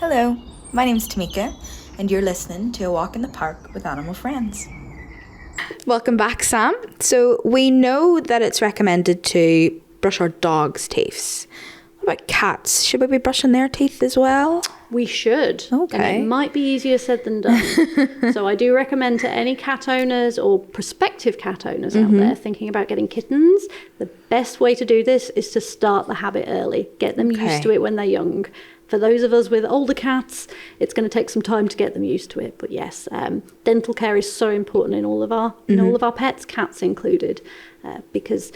Hello, my name's Tamika, and you're listening to A Walk in the Park with Animal Friends. Welcome back, Sam. So we know that it's recommended to brush our dog's teeth. What about cats? Should we be brushing their teeth as well? We should. Okay. And it might be easier said than done. So I do recommend to any cat owners or prospective cat owners out there thinking about getting kittens, the best way to do this is to start the habit early. Get them used to it when they're young. For those of us with older cats, it's going to take some time to get them used to it. But yes, dental care is so important in all of our pets, cats included, because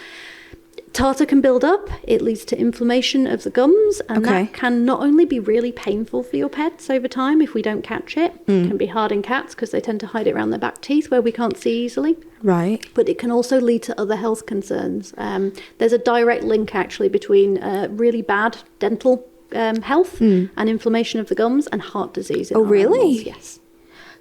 tartar can build up. It leads to inflammation of the gums, and that can not only be really painful for your pets over time if we don't catch it. It can be hard in cats because they tend to hide it around their back teeth where we can't see easily. Right. But it can also lead to other health concerns. There's a direct link actually between really bad dental health and inflammation of the gums and heart disease. Oh, really? Animals. Yes.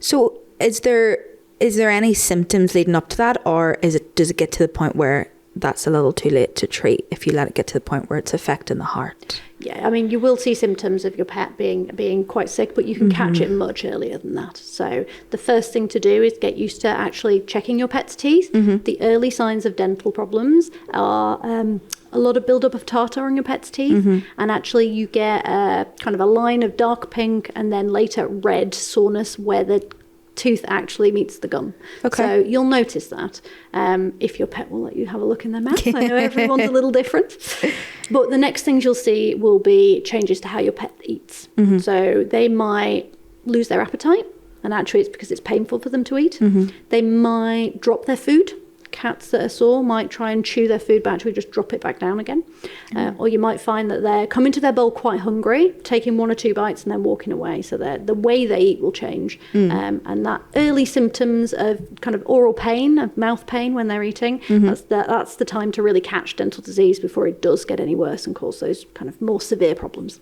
So is there any symptoms leading up to that, or does it get to the point where that's a little too late to treat if you let it get to the point where it's affecting the heart? Yeah, I mean, you will see symptoms of your pet being quite sick, but you can catch it much earlier than that. So the first thing to do is get used to actually checking your pet's teeth. The early signs of dental problems are a lot of buildup of tartar on your pet's teeth, and actually you get kind of a line of dark pink and then later red soreness where the tooth actually meets the gum. Okay. So you'll notice that if your pet will let you have a look in their mouth. I know everyone's a little different. But the next things you'll see will be changes to how your pet eats. So they might lose their appetite, and actually it's because it's painful for them to eat. They might drop their food. Cats that are sore might try and chew their food, but actually just drop it back down again. Or you might find that they're coming to their bowl quite hungry, taking one or two bites and then walking away. So the way they eat will change. And that early symptoms of kind of oral pain, of mouth pain when they're eating, that's the time to really catch dental disease before it does get any worse and cause those kind of more severe problems.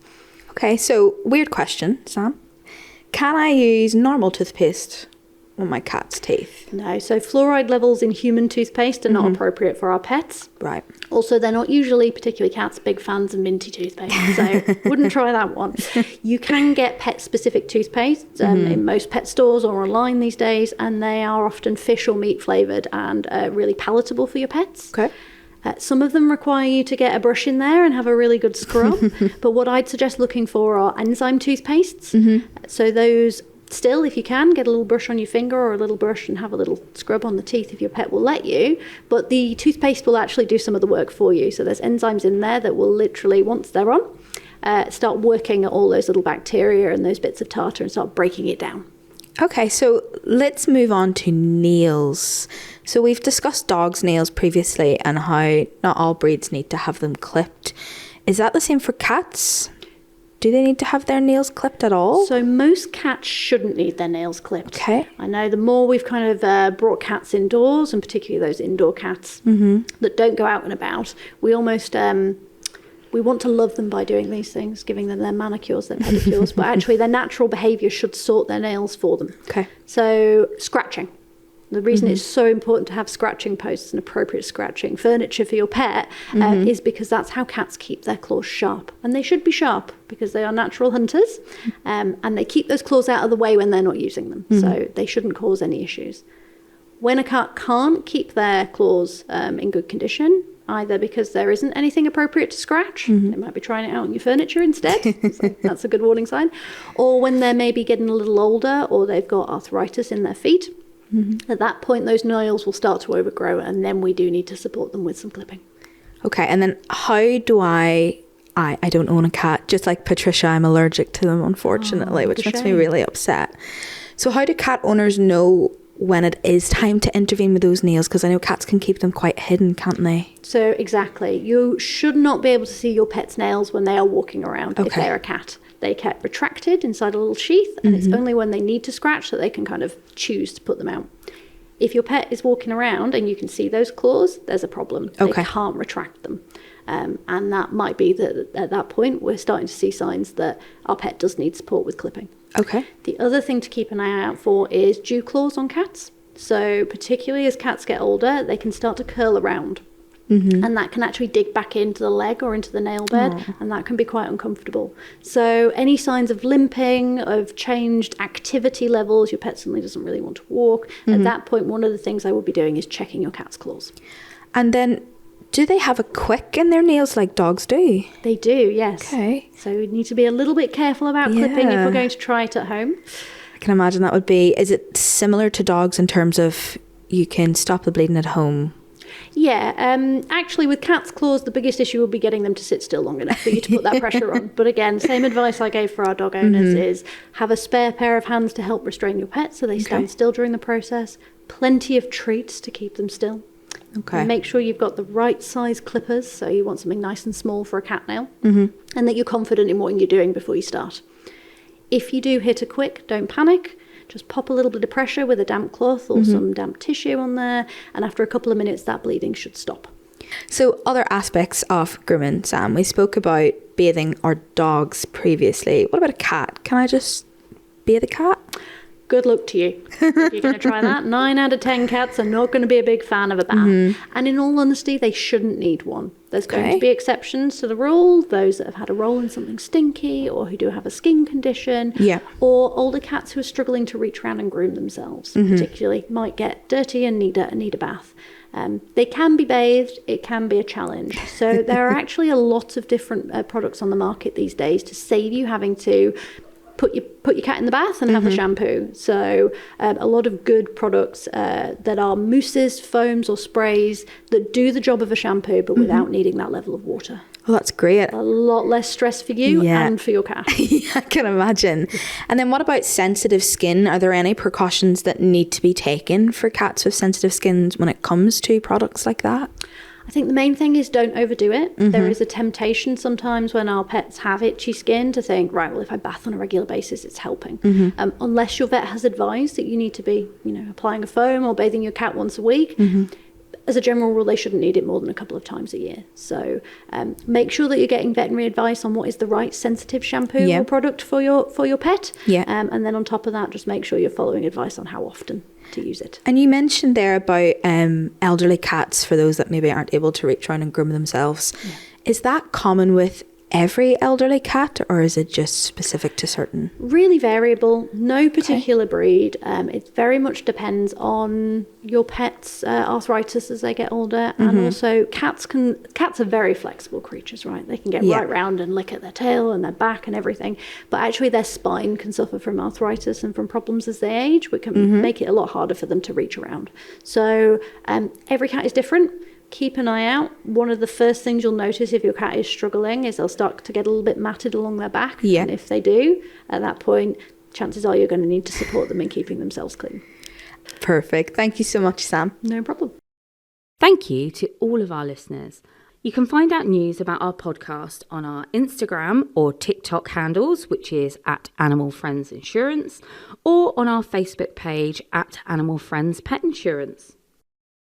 Okay, so weird question, Sam. Can I use normal toothpaste on my cat's teeth? No, so fluoride levels in human toothpaste are not appropriate for our pets. Right. Also, they're not usually, particularly cats, big fans of minty toothpaste, so wouldn't try that one. You can get pet-specific toothpaste in most pet stores or online these days, and they are often fish or meat flavoured and really palatable for your pets. Okay. Some of them require you to get a brush in there and have a really good scrub, but what I'd suggest looking for are enzyme toothpastes. So those, still, if you can, get a little brush on your finger or a little brush and have a little scrub on the teeth if your pet will let you. But the toothpaste will actually do some of the work for you. So there's enzymes in there that will literally, once they're on, start working at all those little bacteria and those bits of tartar and start breaking it down. Okay, so let's move on to nails. So we've discussed dogs' nails previously and how not all breeds need to have them clipped. Is that the same for cats? Do they need to have their nails clipped at all? So most cats shouldn't need their nails clipped. Okay. I know the more we've kind of brought cats indoors, and particularly those indoor cats that don't go out and about, we almost we want to love them by doing these things, giving them their manicures, their pedicures, but actually their natural behaviour should sort their nails for them. Okay. So scratching. The reason it's so important to have scratching posts and appropriate scratching furniture for your pet is because that's how cats keep their claws sharp. And they should be sharp because they are natural hunters, and they keep those claws out of the way when they're not using them. So they shouldn't cause any issues. When a cat can't keep their claws in good condition, either because there isn't anything appropriate to scratch, they might be trying it out on your furniture instead, so that's a good warning sign, or when they're maybe getting a little older or they've got arthritis in their feet, at that point those nails will start to overgrow, and then we do need to support them with some clipping. Okay, and then how do I don't own a cat, just like Patricia, I'm allergic to them, unfortunately, which makes me really upset. So how do cat owners know when it is time to intervene with those nails? Because I know cats can keep them quite hidden, can't they? So exactly, you should not be able to see your pet's nails when they are walking around if they're a cat. They get retracted inside a little sheath, and it's only when they need to scratch that they can kind of choose to put them out. If your pet is walking around and you can see those claws, there's a problem. They can't retract them. And that might be that at that point we're starting to see signs that our pet does need support with clipping. Okay. The other thing to keep an eye out for is dew claws on cats. So particularly as cats get older, they can start to curl around. And that can actually dig back into the leg or into the nail bed, and that can be quite uncomfortable. So any signs of limping, of changed activity levels, your pet suddenly doesn't really want to walk, at that point, one of the things I would be doing is checking your cat's claws. And then, do they have a quick in their nails like dogs do? They do, yes. Okay. So we need to be a little bit careful about clipping if we're going to try it at home. I can imagine that would be, is it similar to dogs in terms of you can stop the bleeding at home? Yeah, actually with cat's claws, the biggest issue will be getting them to sit still long enough for you to put that pressure on. But again, same advice I gave for our dog owners is have a spare pair of hands to help restrain your pet so they stand still during the process. Plenty of treats to keep them still. Okay. And make sure you've got the right size clippers, so you want something nice and small for a cat nail, and that you're confident in what you're doing before you start. If you do hit a quick, don't panic. Just pop a little bit of pressure with a damp cloth or some damp tissue on there, and after a couple of minutes, that bleeding should stop. So other aspects of grooming, Sam, we spoke about bathing our dogs previously. What about a cat? Can I just bathe a cat? Good luck to you. If you're going to try that, 9 out of 10 cats are not going to be a big fan of a bath. And in all honesty, they shouldn't need one. There's going to be exceptions to the rule, those that have had a roll in something stinky or who do have a skin condition, or older cats who are struggling to reach around and groom themselves, particularly, might get dirty and need a bath. They can be bathed, it can be a challenge. So there are actually a lot of different products on the market these days to save you having to put your cat in the bath and have the shampoo. So a lot of good products that are mousses, foams or sprays that do the job of a shampoo but without needing that level of water. Well, that's great. A lot less stress for you and for your cat. I can imagine. And then what about sensitive skin? Are there any precautions that need to be taken for cats with sensitive skins when it comes to products like that? I think the main thing is don't overdo it. There is a temptation sometimes when our pets have itchy skin to think, right, well, if I bath on a regular basis, it's helping. Unless your vet has advised that you need to be, applying a foam or bathing your cat once a week. As a general rule, they shouldn't need it more than a couple of times a year. So make sure that you're getting veterinary advice on what is the right sensitive shampoo or product for your pet. And then on top of that, just make sure you're following advice on how often to use it. And you mentioned there about elderly cats, for those that maybe aren't able to reach around and groom themselves. Is that common with every elderly cat, or is it just specific to certain? Really variable, no particular breed. It very much depends on your pet's arthritis as they get older, and also cats are very flexible creatures, right? They can get right round and lick at their tail and their back and everything, but actually their spine can suffer from arthritis and from problems as they age, which can make it a lot harder for them to reach around. So every cat is different. Keep an eye out. One of the first things you'll notice if your cat is struggling is they'll start to get a little bit matted along their back. And if they do, at that point, chances are you're going to need to support them in keeping themselves clean. Perfect. Thank you so much, Sam. No problem. Thank you to all of our listeners. You can find out news about our podcast on our Instagram or TikTok handles, which is at Animal Friends Insurance, or on our Facebook page at Animal Friends Pet Insurance.